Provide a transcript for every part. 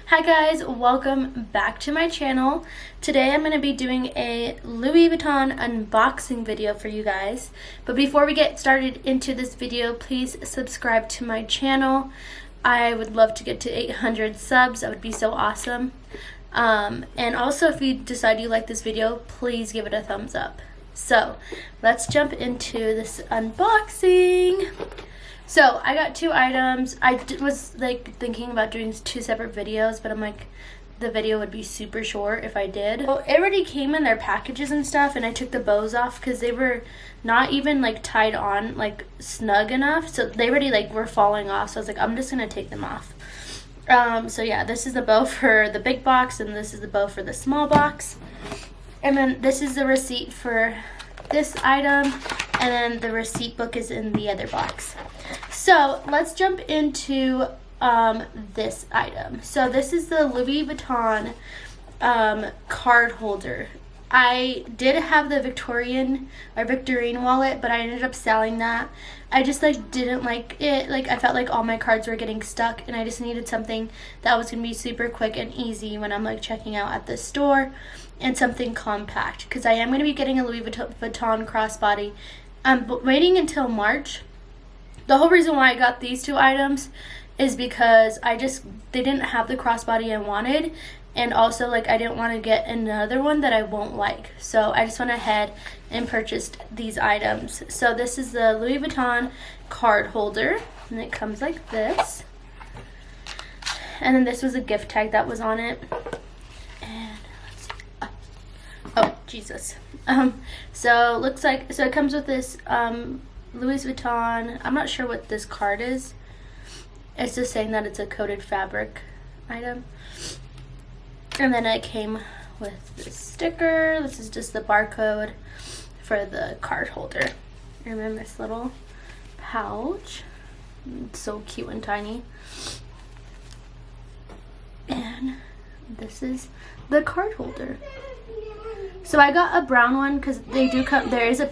Hi guys, welcome back to my channel. Today I'm going to be doing a Louis Vuitton unboxing video for you guys. But before we get started into this video, please subscribe to my channel. I would love to get to 800 subs. That would be so awesome. And also, if you decide you like this video, please give it a thumbs up. So let's jump into this unboxing. So I got two items. I was like thinking about doing two separate videos, but I'm like, the video would be super short if I did. Well, it already came in their packages and stuff, and I took the bows off because they were not even like tied on like snug enough, so they already like were falling off. So I was like, I'm just gonna take them off. So yeah, this is the bow for the big box, and this is the bow for the small box. And then this is the receipt for this item, and then the receipt book is in the other box. So let's jump into this item. So this is the Louis Vuitton card holder. I did have the Victorine wallet, but I ended up selling that. I just like didn't like it. Like I felt like all my cards were getting stuck, and I just needed something that was gonna be super quick and easy when I'm like checking out at the store, and something compact because I am gonna be getting a Louis Vuitton crossbody. I'm waiting until March. The whole reason why I got these two items is because they didn't have the crossbody I wanted, and also like I didn't want to get another one that I won't like. So I just went ahead and purchased these items. So this is the Louis Vuitton card holder, and it comes like this. And then this was a gift tag that was on it. And let's see. Oh, Jesus. So looks like, so it comes with this Louis Vuitton. I'm not sure what this card is. It's just saying that it's a coated fabric item. And then it came with this sticker. This is just the barcode for the card holder. And then this little pouch. It's so cute and tiny. And this is the card holder. So I got a brown one because they do come. There is a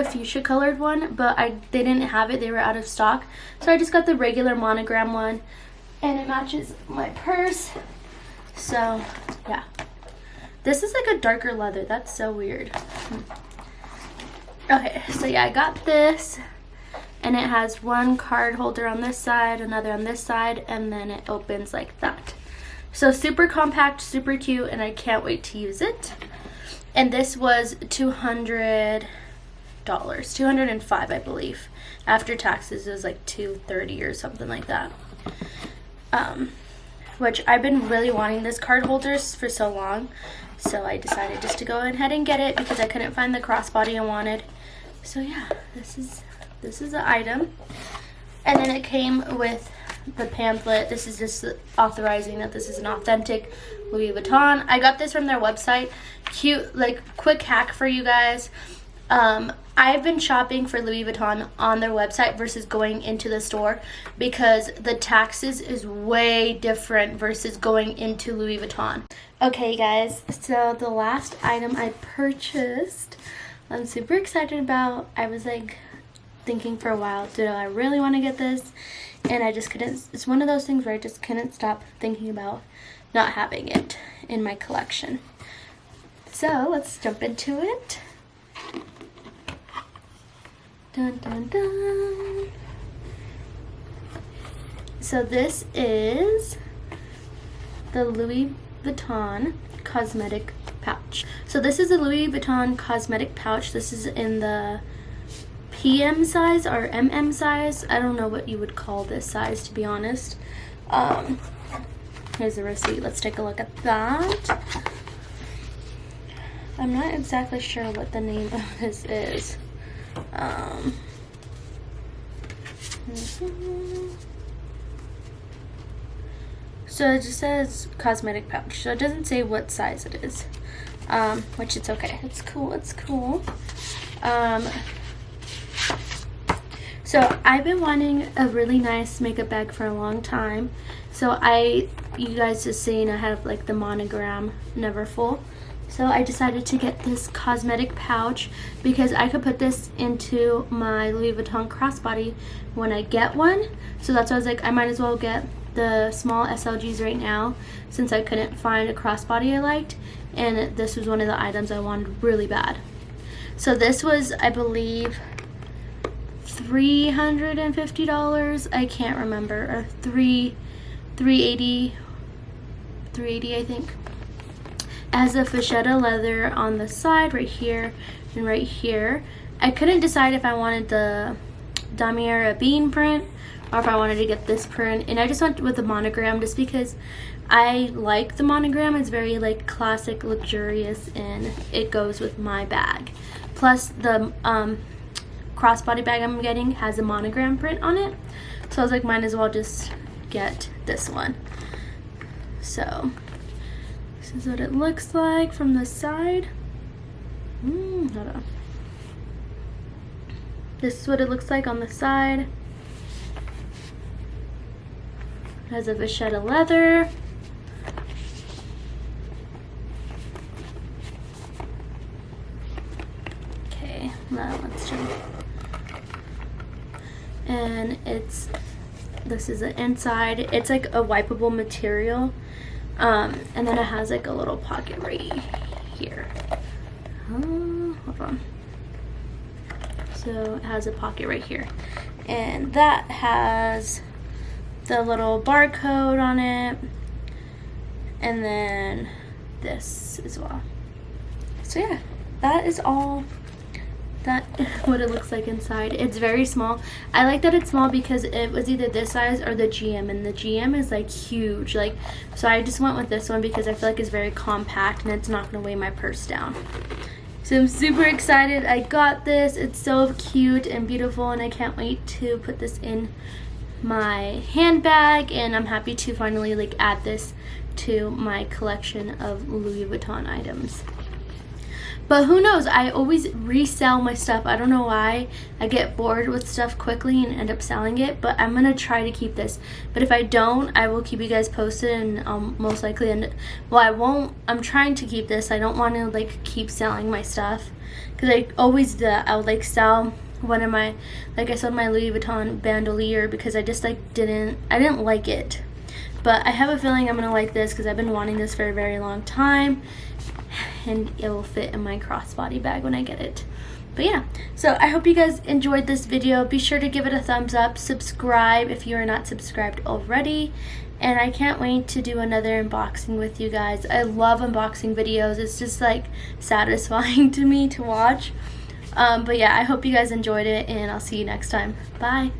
fuchsia colored one, but they didn't have it. They were out of stock. So I just got the regular monogram one, and it matches my purse. So yeah, this is like a darker leather. That's so weird. Okay, so yeah, I got this, and it has one card holder on this side, another on this side, and then it opens like that. So super compact, super cute, and I can't wait to use it. And this was $200, $205 I believe. After taxes it was like $230 or something like that. Which I've been really wanting this card holders for so long, so I decided just to go ahead and get it because I couldn't find the crossbody I wanted. So yeah, this is the item. And then it came with the pamphlet. This is just authorizing that this is an authentic Louis Vuitton. I got this from their website. Cute, like quick hack for you guys. I've been shopping for Louis Vuitton on their website versus going into the store because the taxes is way different versus going into Louis Vuitton. Okay guys, so the last item I purchased, I'm super excited about. I was like thinking for a while, do I really want to get this? And I just couldn't. It's one of those things where I just couldn't stop thinking about not having it in my collection. So let's jump into it. Dun, dun, dun. So this is the Louis Vuitton cosmetic pouch. So this is a Louis Vuitton cosmetic pouch. This is in the PM size or MM size. I don't know what you would call this size, to be honest. Here's the receipt. Let's take a look at that. I'm not exactly sure what the name of this is. So it just says cosmetic pouch, so it doesn't say what size it is, which it's okay. It's cool. It's cool. So I've been wanting a really nice makeup bag for a long time. So you guys just seen I have like the monogram Never Full. So I decided to get this cosmetic pouch because I could put this into my Louis Vuitton crossbody when I get one. So that's why I was like, I might as well get the small SLGs right now since I couldn't find a crossbody I liked, and this was one of the items I wanted really bad. So this was, I believe, $350. I can't remember, or $380 I think. It has a vachetta leather on the side right here and right here. I couldn't decide if I wanted the Damiera bean print or if I wanted to get this print, and I just went with the monogram just because I like the monogram. It's very like classic, luxurious, and it goes with my bag. Plus the crossbody bag I'm getting has a monogram print on it, so I was like, might as well just get this one. So this is what it looks like from the side. Hold on. This is what it looks like on the side. It has a vachetta leather. Okay, now let's jump. And this is the inside. It's like a wipeable material. And then it has like a little pocket right here. Hold on. So it has a pocket right here. And that has the little barcode on it. And then this as well. So yeah, that is all what it looks like inside. It's very small. I like that it's small because it was either this size or the GM, and the GM is like huge, like, so I just went with this one because I feel like it's very compact and it's not gonna weigh my purse down. So I'm super excited. I got this. It's so cute and beautiful, and I can't wait to put this in my handbag, and I'm happy to finally like add this to my collection of Louis Vuitton items. But who knows, I always resell my stuff. I don't know why. I get bored with stuff quickly and end up selling it, but I'm gonna try to keep this. But if I don't, I will keep you guys posted, and most likely end. Well, I won't. I'm trying to keep this. I don't want to like keep selling my stuff, because I always do that. I would like sell one of my, like I sold my Louis Vuitton bandolier because I just like didn't like it. But I have a feeling I'm gonna like this because I've been wanting this for a very long time, and it will fit in my crossbody bag when I get it. But yeah, so I hope you guys enjoyed this video. Be sure to give it a thumbs up, subscribe if you are not subscribed already, and I can't wait to do another unboxing with you guys. I love unboxing videos. It's just like satisfying to me to watch. But yeah, I hope you guys enjoyed it, and I'll see you next time. Bye.